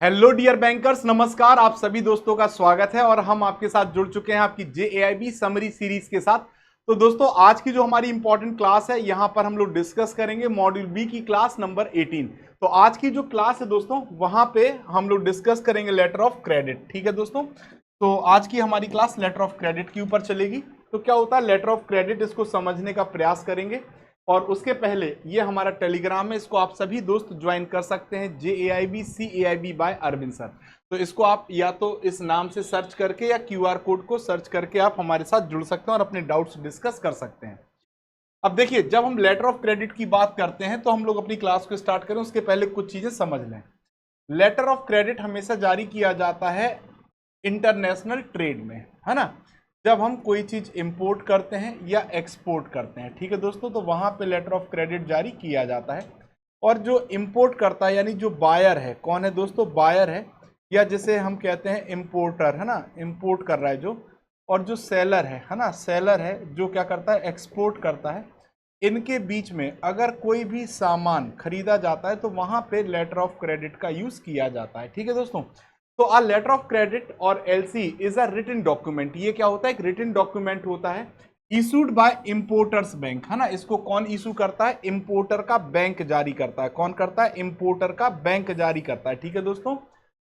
Hello dear bankers, नमस्कार। आप सभी दोस्तों का स्वागत है और हम आपके साथ जुड़ चुके हैं आपकी जेएआईबी समरी सीरीज के साथ। तो दोस्तों, आज की जो हमारी इंपॉर्टेंट क्लास है, यहां पर हम लोग डिस्कस करेंगे मॉड्यूल बी की क्लास नंबर 18। तो आज की जो क्लास है दोस्तों, वहां पे हम लोग डिस्कस करेंगे लेटर ऑफ क्रेडिट। ठीक है दोस्तों, तो आज की हमारी क्लास लेटर ऑफ क्रेडिट के ऊपर चलेगी। तो क्या होता है लेटर ऑफ क्रेडिट, इसको समझने का प्रयास करेंगे। और उसके पहले ये हमारा टेलीग्राम है, इसको आप सभी दोस्त ज्वाइन कर सकते हैं, JAIBCAIB बाय अरविंद सर। तो इसको आप या तो इस नाम से सर्च करके या QR कोड को सर्च करके आप हमारे साथ जुड़ सकते हैं और अपने डाउट्स डिस्कस कर सकते हैं। अब देखिए, जब हम लेटर ऑफ क्रेडिट की बात करते हैं तो हम लोग अपनी क्लास को स्टार्ट करें उसके पहले कुछ चीजें समझ लें। लेटर ऑफ क्रेडिट हमेशा जारी किया जाता है इंटरनेशनल ट्रेड में, है ना। जब हम कोई चीज इंपोर्ट करते हैं या एक्सपोर्ट करते हैं, ठीक है दोस्तों, तो वहां पे लेटर ऑफ क्रेडिट जारी किया जाता है। और जो इंपोर्ट करता है यानी जो बायर है, कौन है दोस्तों? बायर है, या जिसे हम कहते हैं इंपोर्टर, है ना, इंपोर्ट कर रहा है जो। और जो सेलर है ना, सेलर है जो क्या करता है? एक्सपोर्ट करता है। इनके बीच में अगर कोई भी सामान खरीदा जाता है तो वहां पे लेटर ऑफ क्रेडिट का यूज किया जाता है। ठीक है दोस्तों, तो अ लेटर ऑफ क्रेडिट और LC is a written document. ये क्या होता है? एक रिटन डॉक्यूमेंट होता है, इशूड बाय इंपोर्टर्स बैंक, है ना। इसको कौन इशू करता है? इंपोर्टर का बैंक जारी करता है। कौन करता है? इंपोर्टर का बैंक जारी करता है। ठीक है दोस्तों,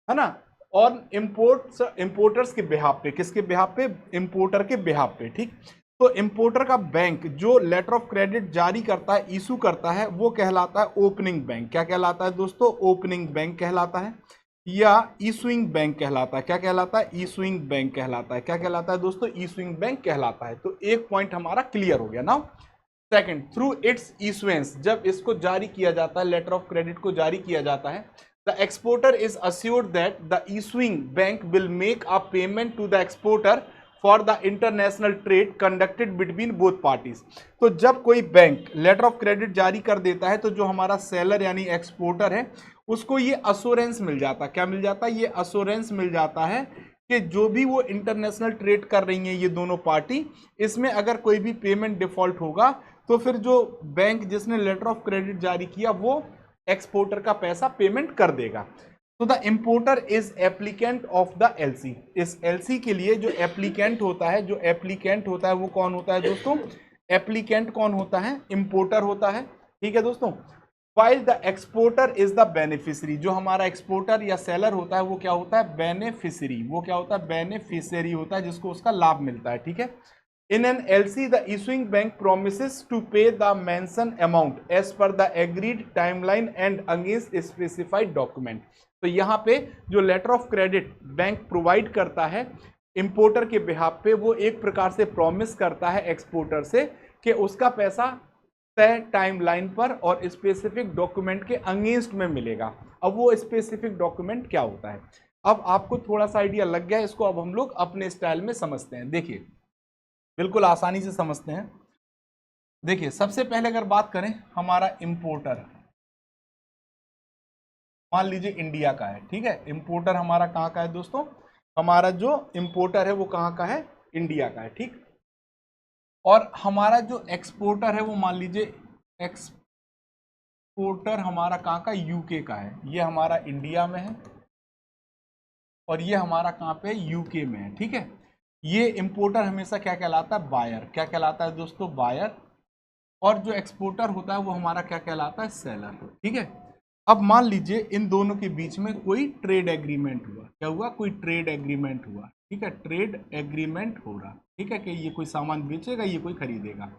है ना। और इंपोर्टर्स के बिहाफ पे, किसके बिहाफ पे? इंपोर्टर के बिहाफ पे। ठीक, तो इंपोर्टर का बैंक जो लेटर ऑफ क्रेडिट जारी करता है, इशू करता है, वो कहलाता है ओपनिंग बैंक। क्या कहलाता है दोस्तों? ओपनिंग बैंक कहलाता है, या इशूइंग बैंक कहलाता है। क्या कहलाता है? इशूइंग बैंक कहलाता है। क्या कहलाता है दोस्तों? इशूइंग बैंक कहलाता है। तो एक पॉइंट हमारा क्लियर हो गया ना। सेकंड, थ्रू इट्स इशुएंस, जब इसको जारी किया जाता है, लेटर ऑफ क्रेडिट को जारी किया जाता है, the exporter is assured that the issuing bank will make a payment to the exporter for the international trade conducted between both parties. तो जब कोई बैंक लेटर ऑफ क्रेडिट जारी कर देता है तो जो हमारा सेलर यानी एक्सपोर्टर है, उसको ये अश्योरेंस मिल जाता है। क्या मिल जाता है? ये अश्योरेंस मिल जाता है कि जो भी वो इंटरनेशनल ट्रेड कर रही हैं ये दोनों पार्टी, इसमें अगर कोई भी पेमेंट डिफॉल्ट होगा तो फिर जो बैंक जिसने लेटर ऑफ क्रेडिट जारी किया वो एक्सपोर्टर का पैसा पेमेंट कर देगा। तो the importer is applicant of the LC. इस एलसी के लिए जो एप्लीकेंट होता है, जो एप्लीकेंट होता है वो कौन होता है दोस्तों? एप्लीकेंट कौन होता है? इंपोर्टर होता है। ठीक है दोस्तों, while the exporter is the beneficiary. जो हमारा एक्सपोर्टर या सेलर होता है वो क्या होता है? बेनिफिशियरी। वो क्या होता है? बेनिफिशियरी होता है, जिसको उसका लाभ मिलता है। ठीक है, in an LC, the issuing bank promises to pay the mentioned amount as per the agreed timeline and against specified document। तो यहाँ पे जो letter of credit bank provide करता है इंपोर्टर के बिहाफ पे, वो एक प्रकार से प्रॉमिस करता है एक्सपोर्टर से कि उसका पैसा तय टाइमलाइन पर और स्पेसिफिक डॉक्यूमेंट के अगेंस्ट में मिलेगा। अब वो स्पेसिफिक डॉक्यूमेंट क्या होता है? अब आपको थोड़ा सा आइडिया लग गया, इसको अब हम लोग अपने स्टाइल में समझते हैं। देखिए, बिल्कुल आसानी से समझते हैं। देखिए, सबसे पहले अगर बात करें, हमारा इंपोर्टर मान लीजिए इंडिया का है। ठीक है, इंपोर्टर हमारा कहाँ का है दोस्तों? हमारा जो इंपोर्टर है वो कहाँ का है? इंडिया का है। ठीक, और हमारा जो एक्सपोर्टर है वो मान लीजिए एक्सपोर्टर हमारा कहाँ का? यूके का है। ये हमारा इंडिया में है और ये हमारा कहाँ पे? यूके में है। ठीक है, ये इंपोर्टर हमेशा क्या कहलाता है? बायर। क्या कहलाता है दोस्तों? बायर। और जो एक्सपोर्टर होता है वो हमारा क्या कहलाता है? सेलर। ठीक है, अब मान लीजिए इन दोनों के बीच में कोई ट्रेड एग्रीमेंट हुआ। क्या हुआ? कोई ट्रेड एग्रीमेंट हुआ। ठीक है, ट्रेड एग्रीमेंट हो रहा। ठीक है, कि ये कोई सामान बेचेगा, ये कोई खरीदेगा।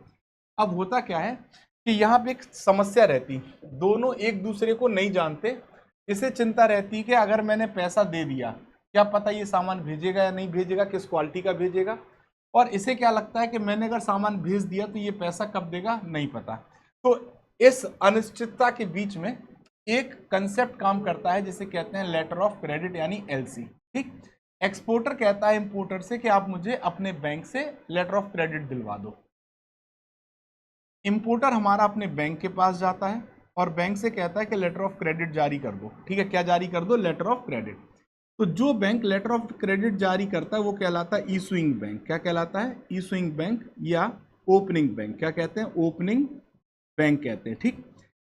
अब होता क्या है कि यहाँ पे एक समस्या रहती, दोनों एक दूसरे को नहीं जानते। इसे चिंता रहती कि अगर मैंने पैसा दे दिया, क्या पता ये सामान भेजेगा या नहीं भेजेगा, किस क्वालिटी का भेजेगा। और इसे क्या लगता है कि मैंने अगर सामान भेज दिया तो ये पैसा कब देगा, नहीं पता। तो इस अनिश्चितता के बीच में एक कंसेप्ट काम करता है जिसे कहते हैं लेटर ऑफ क्रेडिट यानी एलसी। ठीक, एक्सपोर्टर कहता है इंपोर्टर से कि आप मुझे अपने बैंक से लेटर ऑफ क्रेडिट दिलवा दो। इंपोर्टर हमारा अपने बैंक के पास जाता है और बैंक से कहता है कि लेटर ऑफ क्रेडिट जारी कर दो। ठीक है, क्या जारी कर दो? Letter of credit. तो जो बैंक लेटर ऑफ क्रेडिट जारी करता है वो कहलाता है इशूइंग बैंक। क्या कहलाता है? इशूइंग बैंक या ओपनिंग बैंक। क्या कहते हैं? ओपनिंग बैंक कहते हैं। ठीक,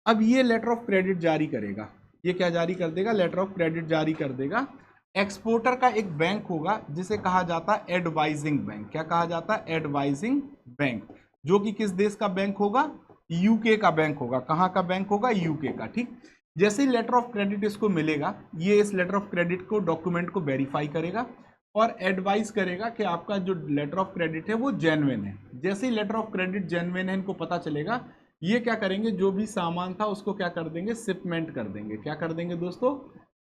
अब ये लेटर ऑफ क्रेडिट जारी करेगा ये क्या जारी कर देगा, लेटर ऑफ क्रेडिट जारी कर देगा। एक्सपोर्टर का एक बैंक होगा जिसे कहा जाता है एडवाइजिंग बैंक। क्या कहा जाता है, एडवाइजिंग बैंक, जो कि किस देश का बैंक होगा, यूके का बैंक होगा। कहाँ का बैंक होगा, यूके का। ठीक, जैसे ही लेटर ऑफ क्रेडिट इसको मिलेगा, ये इस लेटर ऑफ क्रेडिट को, डॉक्यूमेंट को वेरीफाई करेगा और एडवाइस करेगा कि आपका जो लेटर ऑफ क्रेडिट है वो जेन्युइन है। जैसे ही लेटर ऑफ क्रेडिट जेन्युइन है, इनको पता चलेगा, ये क्या करेंगे, जो भी सामान था उसको क्या कर देंगे, शिपमेंट कर देंगे। क्या कर देंगे दोस्तों,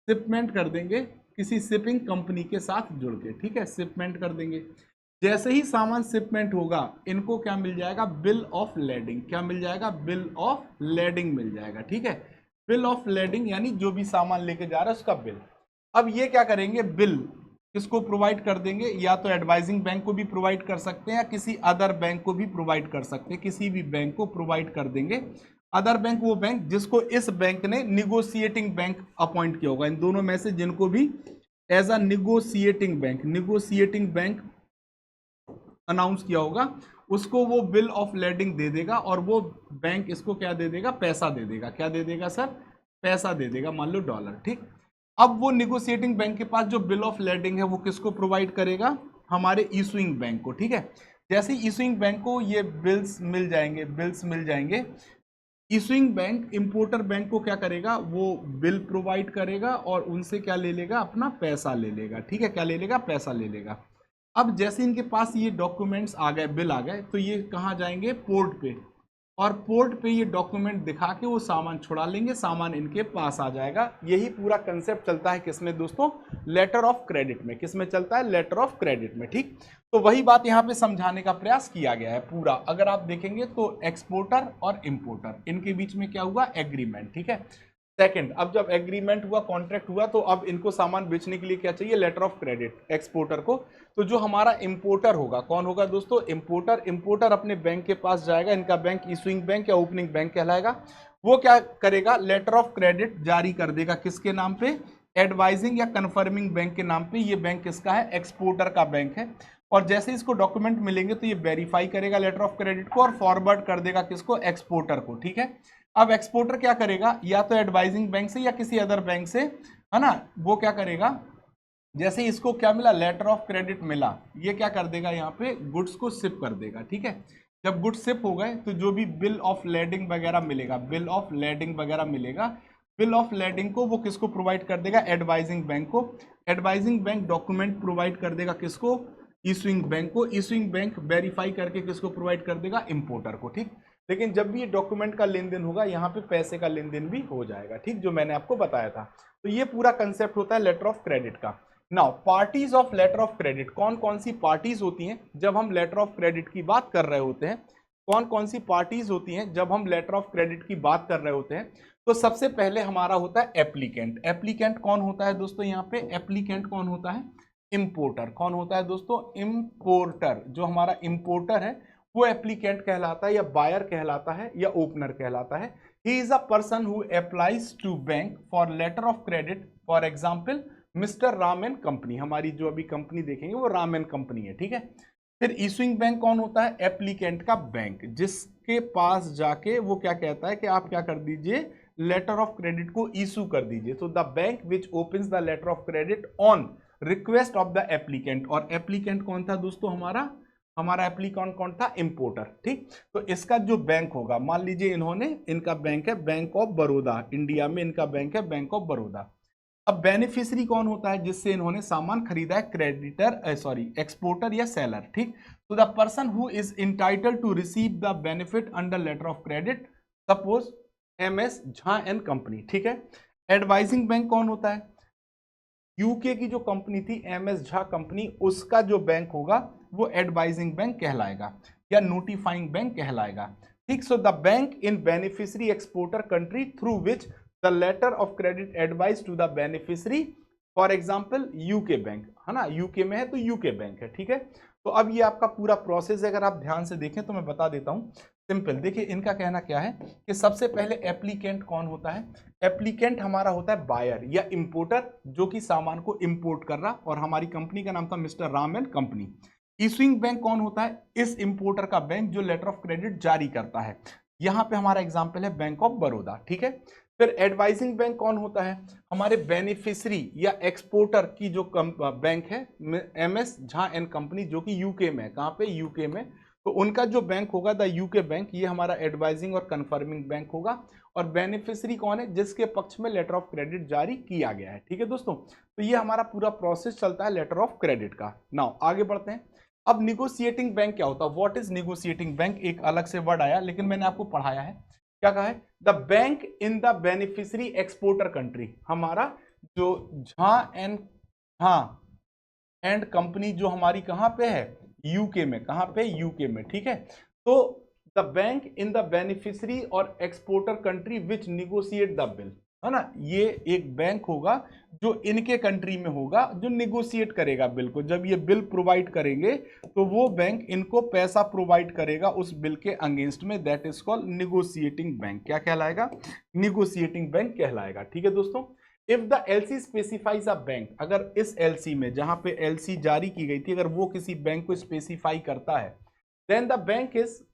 शिपमेंट कर देंगे, किसी शिपिंग कंपनी के साथ जुड़ के। ठीक है, शिपमेंट कर देंगे। जैसे ही सामान शिपमेंट होगा, इनको क्या मिल जाएगा, बिल ऑफ लेडिंग। क्या मिल जाएगा, बिल ऑफ लेडिंग मिल जाएगा। ठीक है, बिल ऑफ लेडिंग यानी जो भी सामान लेके जा रहा है उसका बिल। अब ये क्या करेंगे, बिल किसको प्रोवाइड कर देंगे, या तो एडवाइजिंग बैंक को भी प्रोवाइड कर सकते हैं या किसी अदर बैंक को भी प्रोवाइड कर सकते हैं। किसी भी बैंक को प्रोवाइड कर देंगे। अदर बैंक वो बैंक जिसको इस बैंक ने निगोशिएटिंग बैंक अपॉइंट किया होगा। इन दोनों में से जिनको भी as a negotiating bank announce किया होगा, उसको वो बिल ऑफ लेडिंग दे देगा और वो बैंक इसको क्या दे देगा, पैसा दे देगा। क्या दे देगा सर, पैसा दे देगा, मान लो $। ठीक, अब वो निगोशिएटिंग बैंक के पास जो बिल ऑफ लेडिंग है वो किसको प्रोवाइड करेगा, हमारे इशूइंग बैंक को। ठीक है, जैसे इशूइंग बैंक को ये बिल्स मिल जाएंगे, इशूइंग बैंक इंपोर्टर बैंक को क्या करेगा, वो बिल प्रोवाइड करेगा और उनसे क्या ले लेगा, अपना पैसा ले लेगा। ठीक है, क्या ले लेगा, पैसा ले लेगा। अब जैसे इनके पास ये डॉक्यूमेंट्स आ गए, बिल आ गए, तो ये कहाँ जाएंगे, पोर्ट पे, और पोर्ट पे ये डॉक्यूमेंट दिखा के वो सामान छुड़ा लेंगे, सामान इनके पास आ जाएगा। यही पूरा कंसेप्ट चलता है किसमें दोस्तों, लेटर ऑफ क्रेडिट में। किसमें चलता है, लेटर ऑफ क्रेडिट में। ठीक, तो वही बात यहाँ पे समझाने का प्रयास किया गया है पूरा। अगर आप देखेंगे तो एक्सपोर्टर और इंपोर्टर, इनके बीच में क्या हुआ, एग्रीमेंट। ठीक है, सेकंड, अब जब एग्रीमेंट हुआ, कॉन्ट्रैक्ट हुआ, तो अब इनको सामान बेचने के लिए क्या चाहिए, लेटर ऑफ क्रेडिट एक्सपोर्टर को। तो जो हमारा इंपोर्टर होगा, कौन होगा दोस्तों, इंपोर्टर अपने बैंक के पास जाएगा। इनका बैंक इशूइंग बैंक या ओपनिंग बैंक कहलाएगा। वो क्या करेगा, लेटर ऑफ क्रेडिट जारी कर देगा, किसके नाम पे, एडवाइजिंग या कंफर्मिंग बैंक के नाम पे। ये बैंक किसका है, एक्सपोर्टर का बैंक है। और जैसे इसको डॉक्यूमेंट मिलेंगे तो ये वेरीफाई करेगा लेटर ऑफ क्रेडिट को और फॉरवर्ड कर देगा किसको, एक्सपोर्टर को। ठीक है, अब एक्सपोर्टर क्या करेगा, या तो एडवाइजिंग बैंक से या किसी अदर बैंक से, है ना, वो क्या करेगा, जैसे इसको क्या मिला, लेटर ऑफ क्रेडिट मिला, ये क्या कर देगा, यहाँ पे गुड्स को शिप कर देगा। ठीक है, जब गुड्स शिप हो गए तो जो भी बिल ऑफ लेडिंग वगैरह मिलेगा, बिल ऑफ लेडिंग को वो किसको प्रोवाइड कर देगा, एडवाइजिंग बैंक को। एडवाइजिंग बैंक डॉक्यूमेंट प्रोवाइड कर देगा किसको, इशूइंग बैंक को। इशूइंग बैंक वेरीफाई करके किसको प्रोवाइड कर देगा, इंपोर्टर को। ठीक, लेकिन जब भी ये डॉक्यूमेंट का लेन देन होगा, यहाँ पे पैसे का लेन देन भी हो जाएगा। ठीक, जो मैंने आपको बताया था। तो ये पूरा कंसेप्ट होता है लेटर ऑफ क्रेडिट का। Now parties of letter of credit, कौन कौन सी पार्टीज होती हैं जब हम लेटर ऑफ क्रेडिट की बात कर रहे होते हैं, कौन कौन सी पार्टीज होती हैं जब हम लेटर ऑफ क्रेडिट की बात कर रहे होते हैं। तो सबसे पहले हमारा होता है एप्लीकेंट। एप्लीकेंट कौन होता है दोस्तों, यहाँ पे एप्लीकेंट कौन होता है, इंपोर्टर। कौन होता है दोस्तों, इंपोर्टर। जो हमारा इंपोर्टर है वो एप्लीकेंट कहलाता है, या बायर कहलाता है, या ओपनर कहलाता है। He is a person who applies to bank for letter of credit, for example mister Ram and company. हमारी जो अभी कंपनी देखेंगे वो राम एंड कंपनी है। ठीक है, फिर इशूइंग बैंक कौन होता है, एप्लीकेंट का बैंक, जिसके पास जाके वो क्या कहता है कि आप क्या कर दीजिए, लेटर ऑफ क्रेडिट को इशू कर दीजिए। तो the bank which opens the letter of credit on request of the applicant. और एप्लीकेंट कौन था दोस्तों, हमारा एप्लीकेंट कौन था, इंपोर्टर। ठीक, तो इसका जो बैंक होगा, मान लीजिए इनका बैंक है बैंक ऑफ बड़ौदा, इंडिया में इनका बैंक है बैंक ऑफ बड़ौदा। अब बेनिफिशियरी कौन होता है, जिससे इन्होंने सामान खरीदा है, क्रेडिटर एक्सपोर्टर या सेलर। ठीक, तो the person who is entitled to receive the benefit under letter of credit, suppose MS Jha and company. ठीक है, एडवाइजिंग बैंक कौन होता है, यूके की जो कंपनी थी MS झा कंपनी, उसका जो बैंक होगा वो एडवाइजिंग बैंक कहलाएगा या नोटिफाइंग बैंक कहलाएगा। ठीक, so the bank in beneficiary exporter country through which the letter of credit advise to the beneficiary, for example UK bank, है ना, यूके में है तो यूके बैंक है। ठीक है, तो अब ये आपका पूरा प्रोसेस है, अगर आप ध्यान से देखें तो मैं बता देता हूं सिंपल। देखिए इनका कहना क्या है कि सबसे पहले एप्लीकेंट कौन होता है, एप्लीकेंट हमारा होता है बायर या इंपोर्टर, जो कि सामान को इंपोर्ट कर रहा, और हमारी कंपनी का नाम था mister Ram and company. Issuing bank कौन होता है, इस इंपोर्टर का बैंक जो लेटर ऑफ क्रेडिट जारी करता है। यहां पे हमारा एग्जांपल है बैंक ऑफ बड़ौदा। ठीक है, फिर एडवाइजिंग बैंक कौन होता है? हमारे बेनिफिशियरी या एक्सपोर्टर की जो बैंक है, MS झा एंड कंपनी, जो कि यूके में है। कहाँ पे? यूके में। तो उनका जो बैंक होगा द यूके बैंक, ये हमारा एडवाइजिंग और कंफर्मिंग बैंक होगा। और बेनिफिशियरी कौन है? जिसके पक्ष में लेटर ऑफ क्रेडिट जारी किया गया है। ठीक है दोस्तों, तो ये हमारा पूरा प्रोसेस चलता है लेटर ऑफ क्रेडिट का। नाउ आगे बढ़ते हैं। अब निगोशिएटिंग बैंक क्या होता है? What is negotiating bank? एक अलग से वर्ड आया, लेकिन मैंने आपको पढ़ाया है। क्या कहा है? The bank in the beneficiary exporter country. हमारा जो झा एंड कंपनी जो हमारी कहां पे है? यूके में। कहां पे? यूके में। ठीक है, तो the bank in the beneficiary और exporter country which negotiate the bill, है ना। ये एक बैंक होगा जो इनके कंट्री में होगा, जो निगोशिएट करेगा बिल को। जब ये बिल प्रोवाइड करेंगे तो वो बैंक इनको पैसा प्रोवाइड करेगा उस बिल के अगेंस्ट में। That is called negotiating bank. क्या कहलाएगा? निगोशिएटिंग बैंक कहलाएगा। ठीक है दोस्तों, if the LC specifies a bank, अगर इस एलसी में, जहां पे एलसी जारी की गई थी, अगर वो किसी बैंक को स्पेसिफाई करता है, then the bank is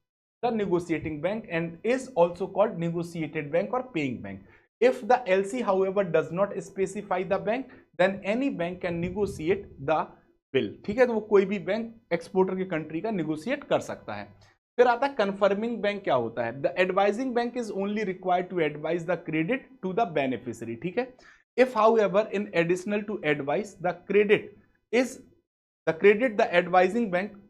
the negotiating bank and is also called negotiated bank or paying bank. If the LC however does not specify the bank, then any bank can negotiate the bill. ठीक है, तो वो कोई भी bank exporter की country का negotiate कर सकता है। फिर आता है कन्फर्मिंग बैंक। क्या होता है? The advising bank is only required to advise the credit to the beneficiary. ठीक है, if however in additional to advice the credit the advising bank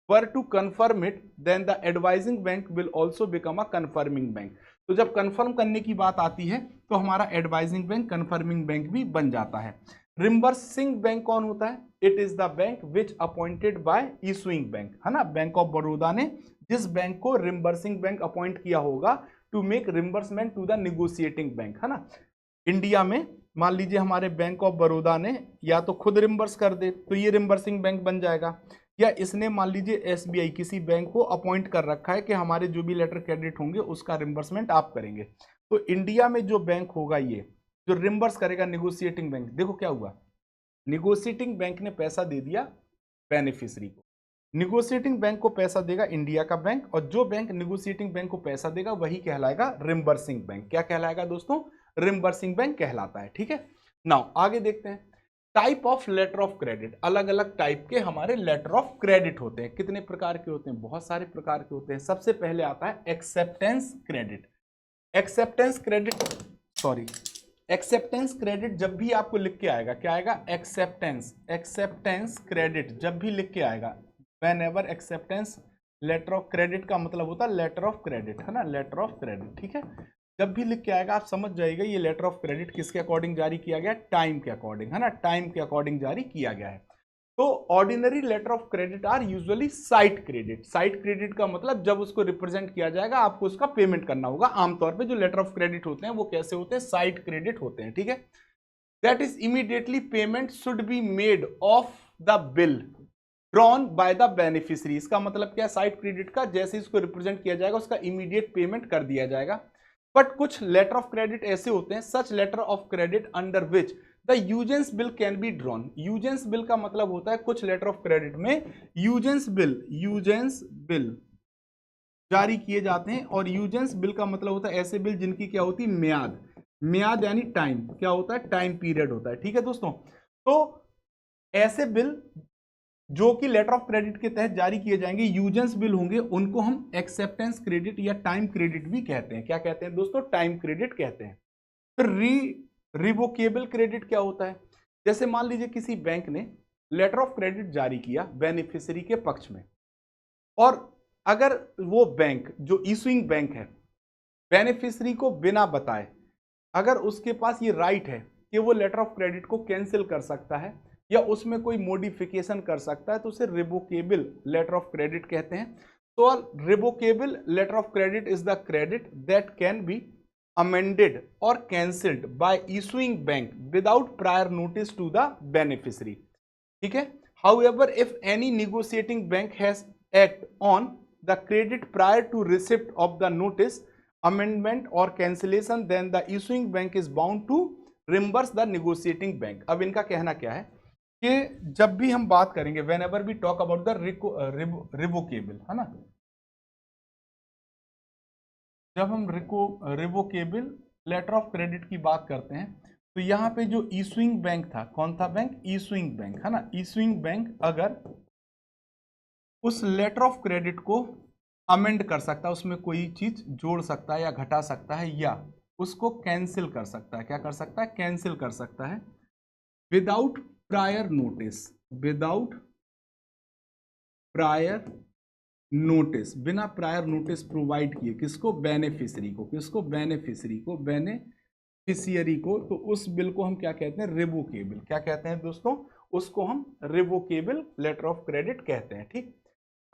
were to confirm it, then the advising bank will also become a confirming bank. तो जब confirm करने की बात आती है तो हमारा एडवाइजिंग बैंक कंफर्मिंग बैंक भी बन जाता है। रिम्बर्सिंग बैंक कौन होता है? It is the bank which appointed by issuing bank, है ना। बैंक ऑफ बड़ौदा ने जिस बैंक को रिम्बर्सिंग बैंक अपॉइंट किया होगा to make reimbursement to the negotiating bank, है ना। इंडिया में मान लीजिए हमारे बैंक ऑफ बड़ौदा ने या तो खुद रिम्बर्स कर दे तो ये रिम्बर्सिंग बैंक बन जाएगा, या इसने मान लीजिए SBI किसी बैंक को अपॉइंट कर रखा है कि हमारे जो भी लेटर क्रेडिट होंगे उसका रिम्बर्समेंट आप करेंगे। तो इंडिया में जो बैंक होगा ये जो रिम्बर्स करेगा, निगोशिएटिंग बैंक। देखो क्या हुआ, निगोशिएटिंग बैंक ने पैसा दे दिया बेनिफिशियरी को, निगोशिएटिंग बैंक को पैसा देगा इंडिया का बैंक, और जो बैंक निगोशिएटिंग बैंक को पैसा देगा वही कहलाएगा रिम्बर्सिंग बैंक। क्या कहलाएगा दोस्तों? रिम्बर्सिंग बैंक कहलाता है। ठीक है, नाउ आगे देखते हैं। Type of letter of credit. अलग अलग टाइप के हमारे लेटर ऑफ क्रेडिट होते हैं। कितने प्रकार के होते हैं? बहुत सारे प्रकार के होते हैं। सबसे पहले आता है एक्सेप्टेंस क्रेडिट। एक्सेप्टेंस क्रेडिट जब भी आपको लिख के आएगा, क्या आएगा? एक्सेप्टेंस क्रेडिट जब भी लिख के आएगा, whenever acceptance letter of credit का मतलब होता है लेटर ऑफ क्रेडिट, है ना, लेटर ऑफ क्रेडिट। ठीक है, जब भी लिख के आएगा आप समझ जाइएगा ये लेटर ऑफ क्रेडिट किसके अकॉर्डिंग जारी किया गया? टाइम के अकॉर्डिंग, है ना, टाइम के अकॉर्डिंग जारी किया गया है। तो ordinary letter of credit are usually sight credit. Sight credit का मतलब जब उसको रिप्रेजेंट किया जाएगा आपको उसका पेमेंट करना होगा। आमतौर पे जो लेटर ऑफ क्रेडिट होते हैं वो कैसे होते हैं? साइट क्रेडिट होते हैं। ठीक है, that is immediately payment should be made of the bill drawn by the beneficiary. इसका मतलब क्या है? साइट क्रेडिट का जैसे इसको रिप्रेजेंट किया जाएगा उसका इमीडिएट पेमेंट कर दिया जाएगा। बट कुछ लेटर ऑफ क्रेडिट ऐसे होते हैं, such letter of credit under which the usance bill can be drawn. Usance bill का मतलब होता है कुछ लेटर ऑफ क्रेडिट में यूजेंस बिल जारी किए जाते हैं, और यूजेंस बिल का मतलब होता है ऐसे बिल जिनकी क्या होती है? म्याद यानी टाइम। क्या होता है? टाइम पीरियड होता है। ठीक है दोस्तों, तो ऐसे बिल जो कि लेटर ऑफ क्रेडिट के तहत जारी किए जाएंगे, यूजेंस बिल होंगे, उनको हम एक्सेप्टेंस क्रेडिट या टाइम क्रेडिट भी कहते हैं। क्या कहते हैं दोस्तों? टाइम क्रेडिट कहते हैं। फिर रिवोकेबल क्रेडिट क्या होता है? जैसे मान लीजिए किसी बैंक ने लेटर ऑफ क्रेडिट जारी किया बेनिफिशियरी के पक्ष में, और अगर वो बैंक जो इशूइंग बैंक है बेनिफिशियरी को बिना बताए, अगर उसके पास ये राइट है कि वो लेटर ऑफ क्रेडिट को कैंसिल कर सकता है या उसमें कोई मॉडिफिकेशन कर सकता है, तो उसे रिवोकेबल लेटर ऑफ क्रेडिट कहते हैं। तो revocable letter of credit is the credit that can be amended और cancelled by issuing bank without prior notice to the beneficiary. ठीक है, however if any negotiating bank has act on the credit prior to receipt of the notice amendment और cancellation, then the issuing bank is bound to reimburse the negotiating bank. अब इनका कहना क्या है कि जब भी हम बात करेंगे whenever we talk about the revocable, है ना, जब हम रिवोकेबल लेटर ऑफ क्रेडिट की बात करते हैं तो यहाँ पे जो इशुइंग बैंक था, कौन था बैंक? इशुइंग बैंक, है ना। इशुइंग बैंक अगर उस लेटर ऑफ क्रेडिट को अमेंड कर सकता है, उसमें कोई चीज जोड़ सकता है या घटा सकता है, या उसको कैंसिल कर सकता है, क्या कर सकता है? कैंसिल कर सकता है without prior notice, without prior notice, बिना प्रायर नोटिस प्रोवाइड किए, किसको? बेनिफिशियरी को, किसको? बेनिफिशियरी को, बेनिफिशियरी को। तो उस बिल को हम क्या कहते हैं? रिवोकेबल। क्या कहते हैं दोस्तों? उसको हम रिवोकेबल लेटर ऑफ क्रेडिट कहते हैं, ठीक।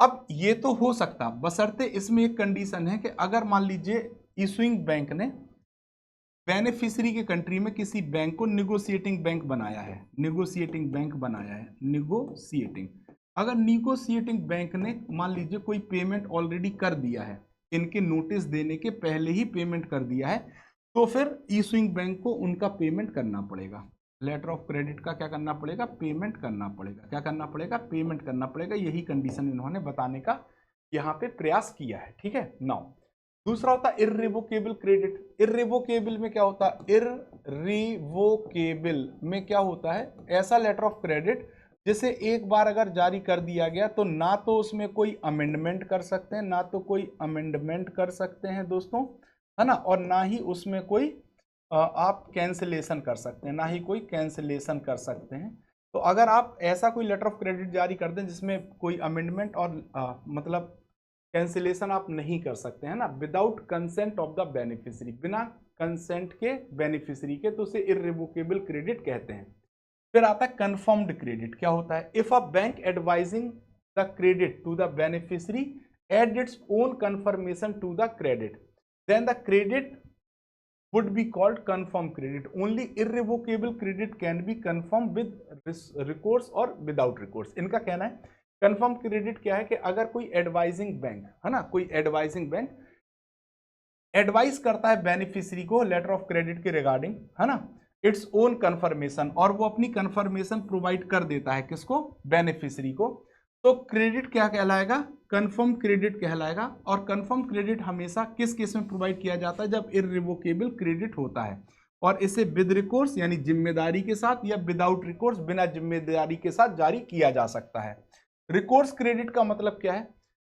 अब ये तो हो सकता, बशर्ते इसमें एक कंडीशन है कि अगर मान लीजिए इशुइंग बैंक ने बेनिफिशियरी के कंट्री में किसी बैंक को निगोशिएटिंग बैंक बनाया है, निगोशिएटिंग बैंक बनाया है, निगोशिएटिंग, अगर निगोशिएटिंग बैंक ने मान लीजिए कोई पेमेंट ऑलरेडी कर दिया है, इनके नोटिस देने के पहले ही पेमेंट कर दिया है, तो फिर इशुइंग बैंक को उनका पेमेंट करना पड़ेगा। लेटर ऑफ क्रेडिट का क्या करना पड़ेगा? पेमेंट करना पड़ेगा। क्या करना पड़ेगा? पेमेंट करना पड़ेगा। यही कंडीशन इन्होंने बताने का यहाँ पे प्रयास किया है, ठीक है। नाउ दूसरा होता है इर्रिवोकेबल क्रेडिट। इर्रिवोकेबल में क्या होता है? इर्रिवोकेबल में क्या होता है? ऐसा लेटर ऑफ क्रेडिट जिसे एक बार अगर जारी कर दिया गया तो ना तो उसमें कोई अमेंडमेंट कर सकते हैं, ना तो कोई अमेंडमेंट कर सकते हैं दोस्तों, है ना, और ना ही उसमें कोई आप कैंसिलेशन कर सकते हैं, ना ही कोई कैंसिलेशन कर सकते हैं। तो अगर आप ऐसा कोई लेटर ऑफ क्रेडिट जारी कर दें जिसमें कोई अमेंडमेंट और मतलब कैंसिलेशन आप नहीं कर सकते हैं ना, without consent of the beneficiary, बिना कंसेंट के बेनिफिशियरी के, तो उसे इर्रिवोकेबल क्रेडिट कहते हैं। फिर आता है कंफर्म्ड क्रेडिट। क्या होता है? If a bank advising the credit to the beneficiary add its own confirmation to the credit, then the credit would be called confirm credit. Only irrevocable credit can be confirmed with recourse or without recourse. इनका कहना है confirm credit क्या है कि अगर कोई advising bank, है ना, कोई एडवाइजिंग बैंक एडवाइस करता है बेनिफिशियरी को लेटर ऑफ क्रेडिट के रिगार्डिंग, है ना, इट्स ओन कंफर्मेशन, और वो अपनी कंफर्मेशन प्रोवाइड कर देता है, किसको? बेनिफिशियरी को, तो क्रेडिट क्या कहलाएगा? कंफर्म क्रेडिट कहलाएगा। और कंफर्म क्रेडिट हमेशा किस केस में प्रोवाइड किया जाता है? जब इर्रिवोकेबल क्रेडिट होता है, और इसे विद रिकोर्स यानी जिम्मेदारी के साथ, या विदाउट रिकोर्स बिना जिम्मेदारी के साथ जारी किया जा सकता है। रिकोर्स क्रेडिट का मतलब क्या है?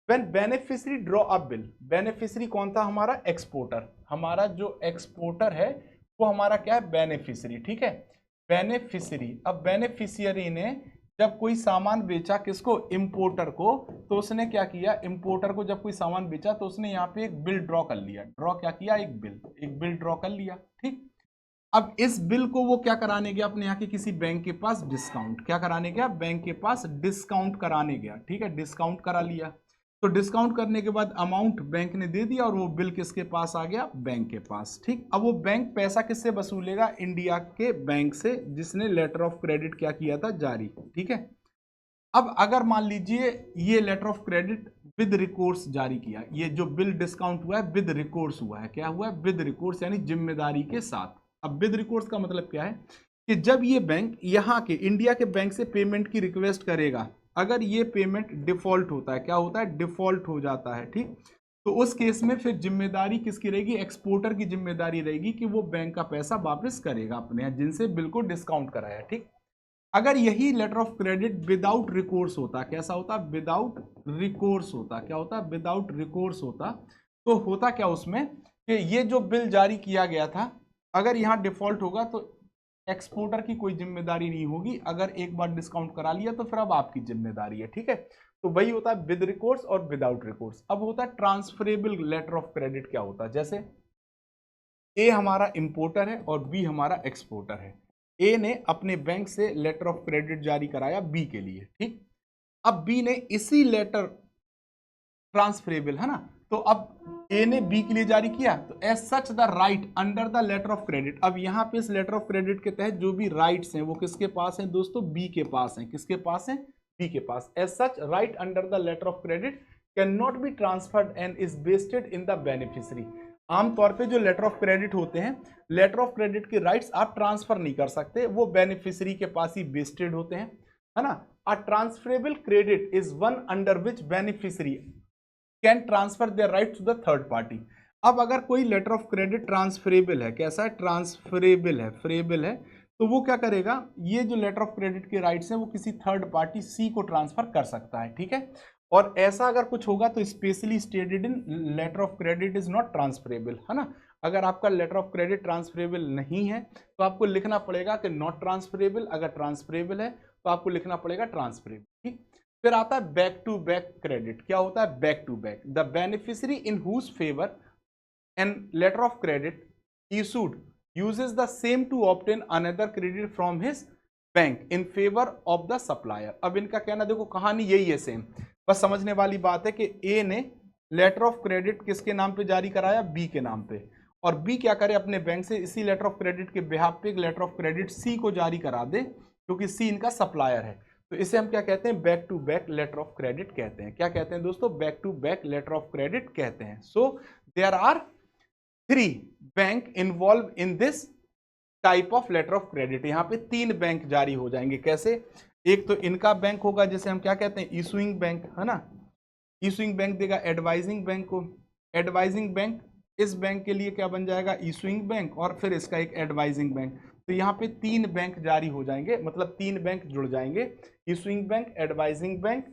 When beneficiary draw a bill, beneficiary कौन था? हमारा एक्सपोर्टर, हमारा जो एक्सपोर्टर है वो हमारा क्या है? बेनिफिशियरी, ठीक है, बेनिफिशियरी। अब बेनिफिशियरी ने जब कोई सामान बेचा, किसको? इंपोर्टर को, तो उसने क्या किया? इंपोर्टर को जब कोई सामान बेचा तो उसने यहाँ पे एक बिल ड्रॉ कर लिया। ड्रॉ क्या किया? एक बिल ड्रॉ कर लिया, ठीक। अब इस बिल को वो क्या कराने गया? अपने यहाँ के किसी बैंक के पास डिस्काउंट, क्या कराने गया? बैंक के पास डिस्काउंट कराने गया, ठीक है, डिस्काउंट करा लिया। तो डिस्काउंट करने के बाद अमाउंट बैंक ने दे दिया, और वो बिल किसके पास आ गया? बैंक के पास, ठीक। अब वो बैंक पैसा किससे वसूलेगा? इंडिया के बैंक से, जिसने लेटर ऑफ क्रेडिट क्या किया था? जारी, ठीक है। अब अगर मान लीजिए ये letter of credit with recourse जारी किया, ये जो बिल डिस्काउंट हुआ है विद रिकोर्स हुआ है, क्या हुआ है? विद रिकोर्स, यानी जिम्मेदारी के साथ। अब विद रिकोर्स का मतलब क्या है? कि जब ये बैंक यहाँ के इंडिया के बैंक से पेमेंट की रिक्वेस्ट करेगा, अगर ये पेमेंट डिफॉल्ट होता है, क्या होता है? डिफॉल्ट हो जाता है, ठीक। तो उस केस में फिर जिम्मेदारी किसकी रहेगी? एक्सपोर्टर की जिम्मेदारी रहेगी कि वो बैंक का पैसा वापस करेगा अपने यहाँ जिनसे बिल को डिस्काउंट कराया, ठीक। अगर यही letter of credit without recourse होता, कैसा होता? विदाउट रिकोर्स होता। क्या होता? विदाउट रिकोर्स होता। तो होता क्या उसमें कि ये जो बिल जारी किया गया था, अगर यहाँ डिफॉल्ट होगा तो एक्सपोर्टर की कोई जिम्मेदारी नहीं होगी। अगर एक बार डिस्काउंट करा लिया तो फिर अब आपकी जिम्मेदारी है, ठीक है। तो वही होता है विद रिकोर्स और विदाउट रिकोर्स। अब होता है ट्रांसफरेबल लेटर ऑफ क्रेडिट। क्या होता है? जैसे ए हमारा इंपोर्टर है और बी हमारा एक्सपोर्टर है। ए ने अपने बैंक से लेटर ऑफ क्रेडिट जारी कराया बी के लिए, ठीक। अब बी ने इसी लेटर, ट्रांसफरेबल है ना, तो अब ए ने बी के लिए जारी किया, तो as such the right under the letter of credit. अब यहाँ पे इस लेटर ऑफ क्रेडिट के तहत जो भी राइट्स हैं वो किसके पास हैं दोस्तों? बी के पास हैं। किसके पास हैं? बी के पास। As such right under the letter of credit can not be transferred and is vested in the beneficiary. आमतौर पे जो लेटर ऑफ क्रेडिट होते हैं, लेटर ऑफ क्रेडिट के राइट्स आप ट्रांसफर नहीं कर सकते, वो बेनिफिशियरी के पास ही वेस्टेड होते हैं, है ना। A transferable credit is one under which beneficiary can transfer their right to the third party. अब अगर कोई लेटर ऑफ क्रेडिट ट्रांसफरेबल है, कैसा है, ट्रांसफरेबल है, फ्रेबल है, तो वो क्या करेगा, ये जो लेटर ऑफ क्रेडिट के राइट्स हैं वो किसी थर्ड पार्टी सी को ट्रांसफर कर सकता है, ठीक है। और ऐसा अगर कुछ होगा तो specially stated in letter of credit is not transferable, है ना। अगर आपका लेटर ऑफ क्रेडिट ट्रांसफरेबल नहीं है तो आपको लिखना पड़ेगा कि नॉट ट्रांसफरेबल, अगर ट्रांसफरेबल है तो आपको लिखना पड़ेगा ट्रांसफरेबल, ठीक। फिर आता है बैक टू बैक क्रेडिट। क्या होता है back to back? The beneficiary in whose favour an letter of credit issued uses the same to obtain another credit from his bank in favour of the supplier. अब इनका कहना देखो कहानी यही है सेम, बस समझने वाली बात है कि ए ने लेटर ऑफ क्रेडिट किसके नाम पे जारी कराया, बी के नाम पे, और बी क्या करे अपने बैंक से इसी लेटर ऑफ क्रेडिट के बिहाफ पे एक लेटर ऑफ क्रेडिट सी को जारी करा दे, क्योंकि सी इनका सप्लायर है। तो इसे हम क्या कहते हैं, back to back letter of credit कहते हैं। क्या कहते हैं दोस्तों, back to back letter of credit कहते हैं। So there are 3 bank involve in this type of letter of credit. यहां पे 3 बैंक जारी हो जाएंगे। कैसे? एक तो इनका बैंक होगा जिसे हम क्या कहते हैं, इशुइंग बैंक, है ना। इशुइंग बैंक देगा एडवाइजिंग बैंक को, एडवाइजिंग बैंक इस बैंक के लिए क्या बन जाएगा, इशुइंग बैंक, और फिर इसका एक एडवाइजिंग बैंक। तो यहाँ पे 3 बैंक जारी हो जाएंगे, मतलब 3 बैंक जुड़ जाएंगे, issuing bank, advising bank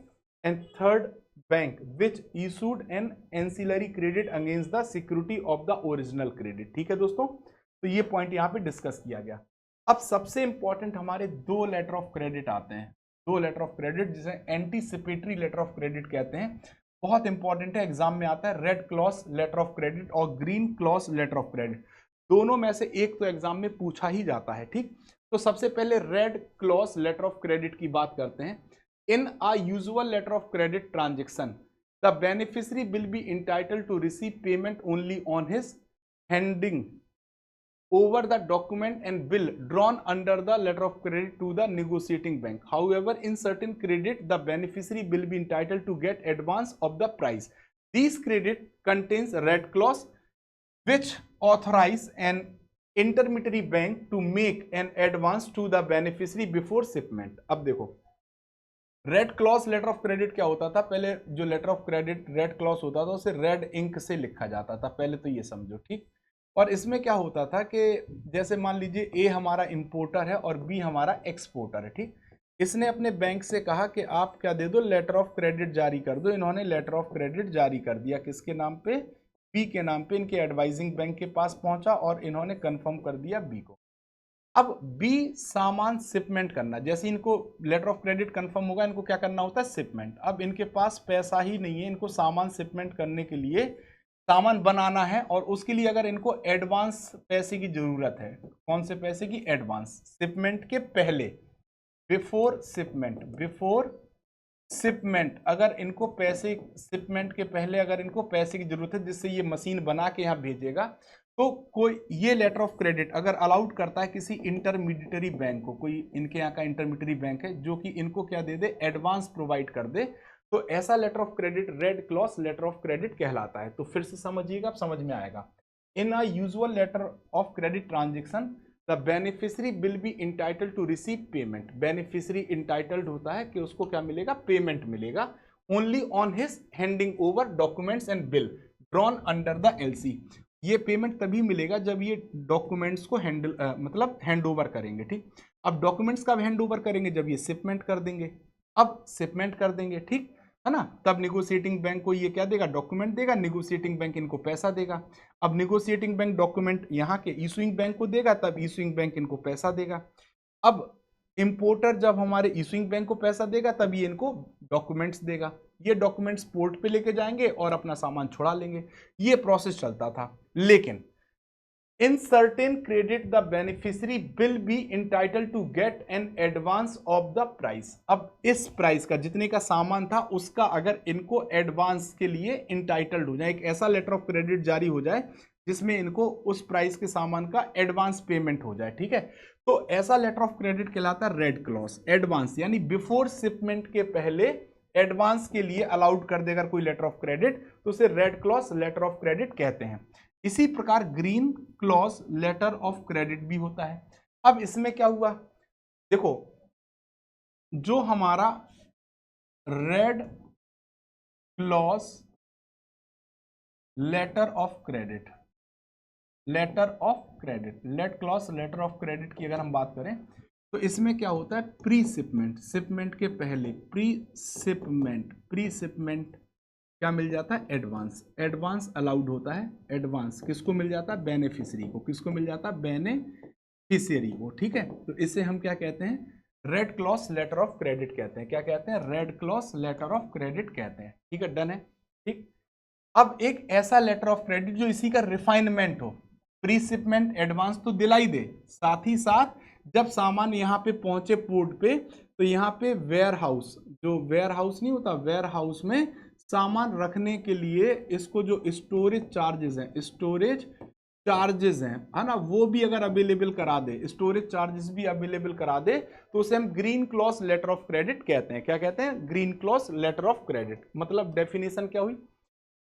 and third bank which issued N ancillary credit against the security of the original credit. ठीक है दोस्तों, तो ये पॉइंट यहाँ पे डिस्कस किया गया। अब सबसे इंपॉर्टेंट हमारे 2 लेटर ऑफ क्रेडिट आते हैं, 2 लेटर ऑफ क्रेडिट जिसे एंटीसिपेटरी लेटर ऑफ क्रेडिट कहते हैं। बहुत इंपॉर्टेंट है, एग्जाम में आता है, red clause letter of credit और green clause letter of credit. दोनों में से एक तो एग्जाम में पूछा ही जाता है, ठीक। तो सबसे पहले red clause letter of credit की बात करते हैं। In a usual letter of credit transaction the beneficiary will be entitled to receive payment only on his handing over the document and bill drawn under the letter of credit to the negotiating bank. However, in certain credit, the beneficiary will be entitled to get advance of the price. These credit contains red clause which authorize an intermediary bank to make an advance to the beneficiary before shipment. अब देखो red clause letter of credit क्या होता था, पहले जो letter of credit red clause होता था उसे रेड इंक से लिखा जाता था, पहले तो ये समझो, ठीक। और इसमें क्या होता था कि जैसे मान लीजिए ए हमारा इंपोर्टर है और बी हमारा एक्सपोर्टर है, ठीक। इसने अपने बैंक से कहा कि आप क्या दे दो, लेटर ऑफ क्रेडिट जारी कर दो। इन्होंने लेटर ऑफ क्रेडिट जारी कर दिया, किसके नाम पे, बी के नाम पे। इनके एडवाइजिंग बैंक के पास पहुंचा और इन्होंने कंफर्म कर दिया बी को। अब बी सामान शिपमेंट करना, जैसे इनको लेटर ऑफ क्रेडिट कंफर्म होगा, इनको क्या करना होता है, शिपमेंट। अब इनके पास पैसा ही नहीं है, इनको सामान शिपमेंट करने के लिए सामान बनाना है, और उसके लिए अगर इनको एडवांस पैसे की जरूरत है, कौन से पैसे की, एडवांस, शिपमेंट के पहले, बिफोर शिपमेंट, बिफोर शिपमेंट, अगर इनको पैसे, शिपमेंट के पहले अगर इनको पैसे की जरूरत है जिससे ये मशीन बना के यहाँ भेजेगा, तो कोई ये लेटर ऑफ क्रेडिट अगर अलाउड करता है किसी इंटरमीडिएटरी बैंक को, कोई इनके यहाँ का इंटरमीडिएटरी बैंक है जो कि इनको क्या दे दे, एडवांस प्रोवाइड कर दे, तो ऐसा letter of credit red clause letter of credit कहलाता है। तो फिर से समझिएगा, अब समझ में आएगा। In a usual letter of credit transaction the beneficiary will be entitled to receive payment. Beneficiary entitled होता है कि उसको क्या मिलेगा, पेमेंट मिलेगा, only on his handing over documents and bill drawn under the LC. ये पेमेंट तभी मिलेगा जब ये डॉक्यूमेंट्स को मतलब हैंड ओवर करेंगे, ठीक। अब डॉक्यूमेंट्स कब हैंड ओवर करेंगे, जब ये शिपमेंट कर देंगे। अब शिपमेंट कर देंगे, ठीक है ना, तब निगोशिएटिंग बैंक को ये क्या देगा, डॉक्यूमेंट देगा, निगोशिएटिंग बैंक इनको पैसा देगा। अब निगोशिएटिंग बैंक डॉक्यूमेंट यहाँ के इशुइंग बैंक को देगा, तब इशुइंग बैंक इनको पैसा देगा। अब इंपोर्टर जब हमारे इशुइंग बैंक को पैसा देगा तब ये इनको डॉक्यूमेंट्स देगा, ये डॉक्यूमेंट्स पोर्ट पे लेके जाएंगे और अपना सामान छुड़ा लेंगे। ये प्रोसेस चलता था। लेकिन in certain credit the beneficiary will be entitled to get an advance of the price। अब इस प्राइस का, जितने का सामान था उसका अगर इनको एडवांस के लिए इंटाइटल्ड हो जाए, एक ऐसा लेटर ऑफ क्रेडिट जारी हो जाए जिसमें इनको उस प्राइस के सामान का एडवांस पेमेंट हो जाए, ठीक है, तो ऐसा लेटर ऑफ क्रेडिट कहलाता है रेड क्लॉज। एडवांस यानी बिफोर शिपमेंट के पहले एडवांस के लिए अलाउड कर देगा कोई लेटर ऑफ क्रेडिट, तो उसे red clause letter of credit कहते हैं। इसी प्रकार green clause letter of credit भी होता है। अब इसमें क्या हुआ, देखो जो हमारा red clause letter of credit, letter of credit, let clause letter of credit की अगर हम बात करें तो इसमें क्या होता है, प्री शिपमेंट, शिपमेंट के पहले प्री शिपमेंट, प्री शिपमेंट क्या मिल जाता है, एडवांस, एडवांस अलाउड होता है, एडवांस किसको मिल जाता है, बेनिफिशियरी को, किसको मिल जाता है, बेनिफिशियरी को, ठीक है। तो इसे हम क्या कहते हैं, red clause letter of credit कहते हैं, क्या कहते हैं, red clause letter of credit कहते हैं, ठीक है, डन है, ठीक। अब एक ऐसा लेटर ऑफ क्रेडिट जो इसी का रिफाइनमेंट हो, प्री शिपमेंट एडवांस तो दिलाई दे, साथ ही साथ जब सामान यहाँ पे पहुंचे पोर्ट पे तो यहाँ पे वेयर हाउस, जो वेयर हाउस नहीं होता, वेयर हाउस में सामान रखने के लिए इसको जो स्टोरेज चार्जेस हैं, स्टोरेज चार्जेस हैं, है ना, वो भी अगर अवेलेबल करा दे, स्टोरेज चार्जेस भी अवेलेबल करा दे, तो उसे हम green clause letter of credit कहते हैं, क्या कहते हैं, green clause letter of credit. मतलब डेफिनेशन क्या हुई,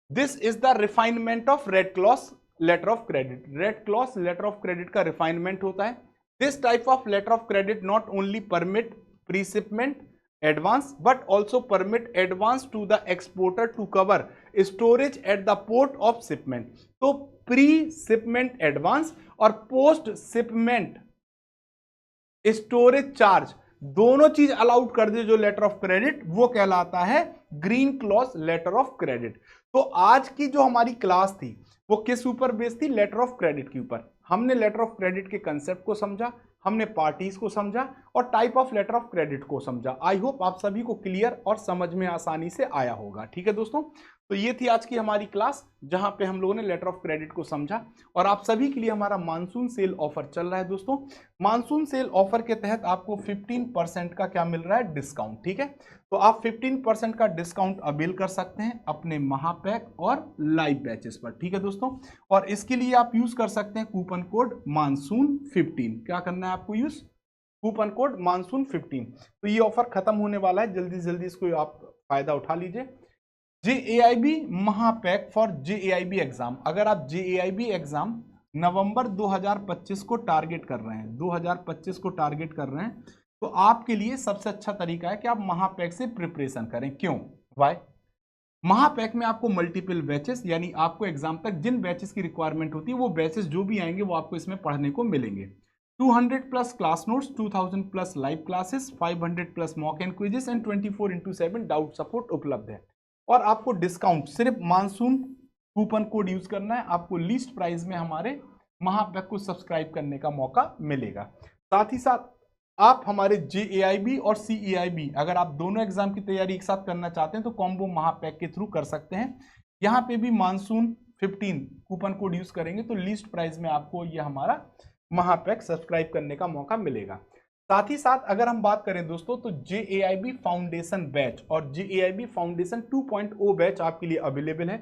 this is the refinement of red clause letter of credit, red clause letter of credit का रिफाइनमेंट होता है। This type of letter of credit not only permit pre shipment advance but also permit advance to the exporter to cover storage at the port of shipment। तो pre shipment advance और post shipment storage charge दोनों चीज allowed कर दे जो letter of credit, वो कहलाता है green clause letter of credit. तो आज की जो हमारी क्लास थी वो किस ऊपर बेस्ड थी, लेटर ऑफ क्रेडिट के ऊपर। हमने लेटर ऑफ क्रेडिट के कंसेप्ट को समझा, हमने पार्टीज को समझा और type of letter of credit को समझा। आई होप आप सभी को क्लियर और समझ में आसानी से आया होगा, ठीक है दोस्तों। तो ये थी आज की हमारी क्लास जहां पे हम लोगों ने लेटर ऑफ क्रेडिट को समझा और आप सभी के लिए हमारा मानसून सेल ऑफर चल रहा है दोस्तों। मानसून सेल ऑफर के तहत आपको 15% का क्या मिल रहा है, डिस्काउंट, ठीक है। तो आप 15% का डिस्काउंट अवेल कर सकते हैं अपने महापैक और लाइव बैचेस पर, ठीक है दोस्तों। और इसके लिए आप यूज कर सकते हैं कूपन कोड मानसून 15। क्या करना है आपको, यूज कूपन कोड मानसून 15। तो ये ऑफर खत्म होने वाला है, जल्दी जल्दी इसको आप फायदा उठा लीजिए। JAIB महापैक फॉर JAIB एग्जाम, अगर आप JAIB एग्जाम नवंबर 2025 को टारगेट कर रहे हैं, 2025 को टारगेट कर रहे हैं, तो आपके लिए सबसे अच्छा तरीका है कि आप महापैक से प्रिपरेशन करें। क्यों, वाई, महापैक में आपको मल्टीपल बैचेस, यानी आपको एग्जाम तक जिन बैचेस की रिक्वायरमेंट होती है वो बैचेस जो भी आएंगे वो आपको इसमें पढ़ने को मिलेंगे। 200 plus class notes, 2000 plus live classes, 500 plus mock and quizzes and 24/7 doubt support उपलब्ध है। और आपको डिस्काउंट सिर्फ मानसून कूपन कोड यूज करना है, आपको लीस्ट प्राइस में हमारे महापैक को सब्सक्राइब करने का मौका मिलेगा। साथ ही साथ आप हमारे JAIB और CAIB अगर आप दोनों एग्जाम की तैयारी एक साथ करना चाहते हैं तो कॉम्बो महापैक के थ्रू कर सकते हैं। यहाँ पे भी मानसून 15 कूपन कोड यूज करेंगे तो लीस्ट प्राइस में आपको यह हमारा महापैक सब्सक्राइब करने का मौका मिलेगा। साथ ही साथ अगर हम बात करें दोस्तों तो JAIB फाउंडेशन बैच और JAIB फाउंडेशन 2.0 बैच आपके लिए अवेलेबल है।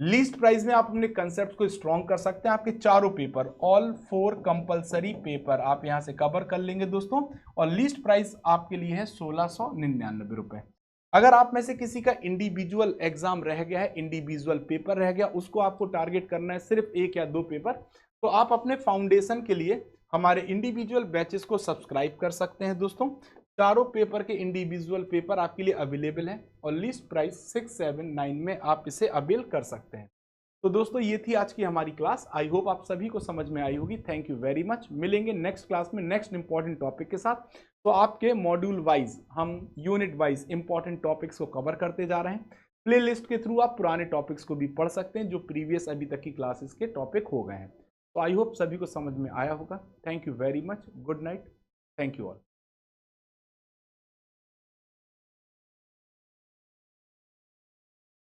लीस्ट प्राइस में आप अपने कंसेप्ट को स्ट्रॉन्ग कर सकते हैं। आपके चारों पेपर, ऑल 4 कंपलसरी पेपर आप यहां से कवर कर लेंगे दोस्तों, और लीस्ट प्राइस आपके लिए है 1699 रुपए। अगर आप में से किसी का इंडिविजुअल एग्जाम रह गया है, इंडिविजुअल पेपर रह गया, उसको आपको टारगेट करना है सिर्फ 1 या 2 पेपर, तो आप अपने फाउंडेशन के लिए हमारे इंडिविजुअल बैचेस को सब्सक्राइब कर सकते हैं दोस्तों। चारों पेपर के इंडिविजुअल पेपर आपके लिए अवेलेबल है और लिस्ट प्राइस 679 में आप इसे अवेल कर सकते हैं। तो दोस्तों ये थी आज की हमारी क्लास, आई होप आप सभी को समझ में आई होगी। Thank you very much. मिलेंगे नेक्स्ट क्लास में नेक्स्ट इंपॉर्टेंट टॉपिक के साथ। तो आपके मॉड्यूल वाइज हम यूनिट वाइज इंपॉर्टेंट टॉपिक्स को कवर करते जा रहे हैं। प्ले लिस्ट के थ्रू आप पुराने टॉपिक्स को भी पढ़ सकते हैं जो प्रीवियस अभी तक की क्लासेस के टॉपिक हो गए हैं। तो आई होप सभी को समझ में आया होगा। Thank you very much, good night, thank you all.